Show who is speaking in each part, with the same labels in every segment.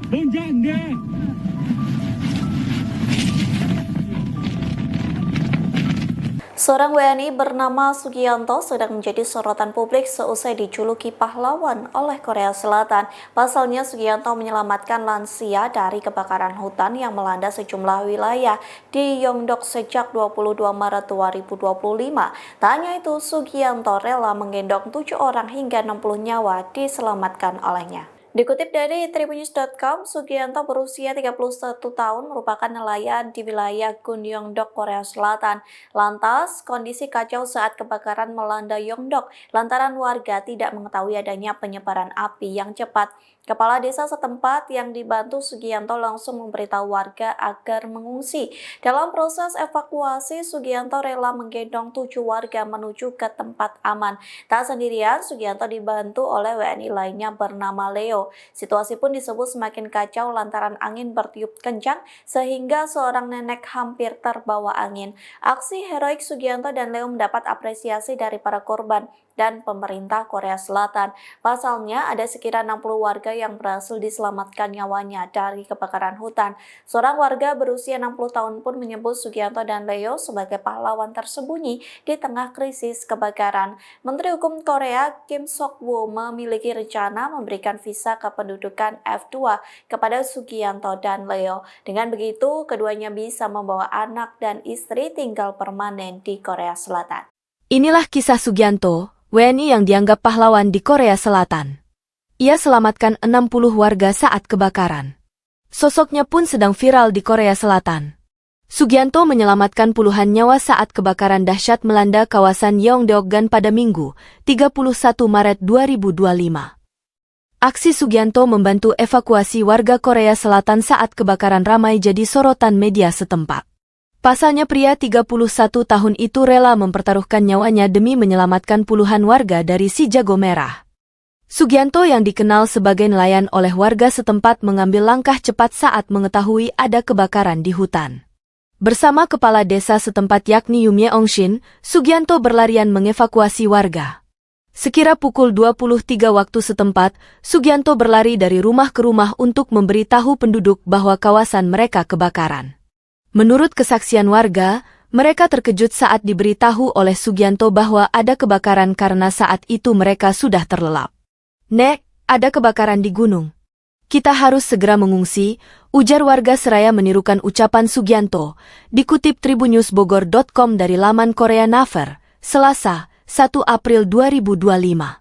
Speaker 1: Bonjang dia.
Speaker 2: Seorang WNI bernama Sugianto sedang menjadi sorotan publik seusai dijuluki pahlawan oleh Korea Selatan. Pasalnya, Sugianto menyelamatkan lansia dari kebakaran hutan yang melanda sejumlah wilayah di Yeongdeok sejak 22 Maret 2025. Tak hanya itu, Sugianto rela menggendong 7 orang hingga 60 nyawa diselamatkan olehnya. Dikutip dari tribunnews.com, Sugianto berusia 31 tahun merupakan nelayan di wilayah Gunyeongdeok, Korea Selatan. Lantas, kondisi kacau saat kebakaran melanda Yeongdeok lantaran warga tidak mengetahui adanya penyebaran api yang cepat. Kepala desa setempat yang dibantu Sugianto langsung memberitahu warga agar mengungsi. Dalam proses evakuasi, Sugianto rela menggendong 7 warga menuju ke tempat aman. Tak sendirian, Sugianto dibantu oleh WNI lainnya bernama Leo. Situasi pun disebut semakin kacau lantaran angin bertiup kencang sehingga seorang nenek hampir terbawa angin. Aksi heroik Sugianto dan Leo mendapat apresiasi dari para korban dan pemerintah Korea Selatan. Pasalnya, ada sekitar 60 warga yang berhasil diselamatkan nyawanya dari kebakaran hutan. Seorang warga berusia 60 tahun pun menyebut Sugianto dan Leo sebagai pahlawan tersembunyi di tengah krisis kebakaran. Menteri Hukum Korea Kim Sok-woo memiliki rencana memberikan visa kependudukan F2 kepada Sugianto dan Leo. Dengan begitu, keduanya bisa membawa anak dan istri tinggal permanen di Korea Selatan.
Speaker 3: Inilah kisah Sugianto, WNI yang dianggap pahlawan di Korea Selatan. Ia selamatkan 60 warga saat kebakaran. Sosoknya pun sedang viral di Korea Selatan. Sugianto menyelamatkan puluhan nyawa saat kebakaran dahsyat melanda kawasan Yeongdeok pada Minggu, 31 Maret 2025. Aksi Sugianto membantu evakuasi warga Korea Selatan saat kebakaran ramai jadi sorotan media setempat. Pasalnya pria 31 tahun itu rela mempertaruhkan nyawanya demi menyelamatkan puluhan warga dari si jago merah. Sugianto yang dikenal sebagai nelayan oleh warga setempat mengambil langkah cepat saat mengetahui ada kebakaran di hutan. Bersama kepala desa setempat yakni Yumye Ongshin, Sugianto berlarian mengevakuasi warga. Sekira pukul 23 waktu setempat, Sugianto berlari dari rumah ke rumah untuk memberitahu penduduk bahwa kawasan mereka kebakaran. Menurut kesaksian warga, mereka terkejut saat diberitahu oleh Sugianto bahwa ada kebakaran karena saat itu mereka sudah terlelap. "Nek, ada kebakaran di gunung. Kita harus segera mengungsi," ujar warga seraya menirukan ucapan Sugianto, dikutip tribunnews.bogor.com dari laman Korea Naver, Selasa, 1 April 2025.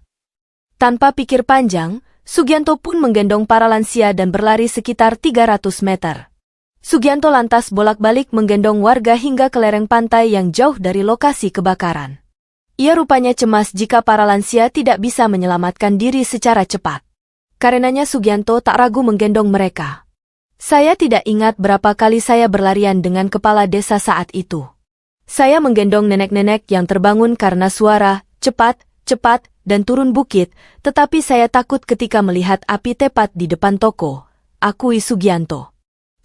Speaker 3: Tanpa pikir panjang, Sugianto pun menggendong para lansia dan berlari sekitar 300 meter. Sugianto lantas bolak-balik menggendong warga hingga ke lereng pantai yang jauh dari lokasi kebakaran. Ia rupanya cemas jika para lansia tidak bisa menyelamatkan diri secara cepat. Karenanya Sugianto tak ragu menggendong mereka. "Saya tidak ingat berapa kali saya berlarian dengan kepala desa saat itu. Saya menggendong nenek-nenek yang terbangun karena suara, cepat, cepat, dan turun bukit, tetapi saya takut ketika melihat api tepat di depan toko," akui Sugianto.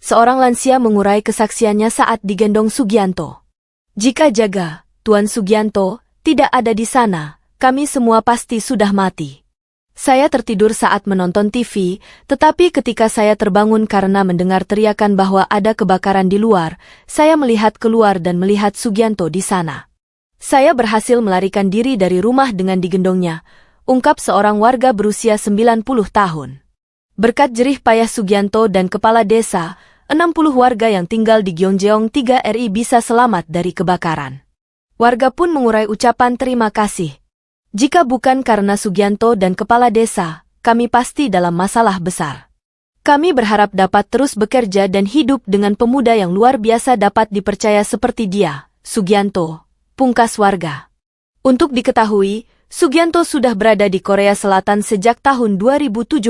Speaker 3: Seorang lansia mengurai kesaksiannya saat digendong Sugianto. "Jika jaga, Tuan Sugianto, tidak ada di sana, kami semua pasti sudah mati. Saya tertidur saat menonton TV, tetapi ketika saya terbangun karena mendengar teriakan bahwa ada kebakaran di luar, saya melihat keluar dan melihat Sugianto di sana. Saya berhasil melarikan diri dari rumah dengan digendongnya," ungkap seorang warga berusia 90 tahun. Berkat jerih payah Sugianto dan kepala desa, 60 warga yang tinggal di Gyeongjeong 3 RI bisa selamat dari kebakaran. Warga pun mengurai ucapan terima kasih. "Jika bukan karena Sugianto dan kepala desa, kami pasti dalam masalah besar. Kami berharap dapat terus bekerja dan hidup dengan pemuda yang luar biasa dapat dipercaya seperti dia," Sugianto, pungkas warga. Untuk diketahui, Sugianto sudah berada di Korea Selatan sejak tahun 2017.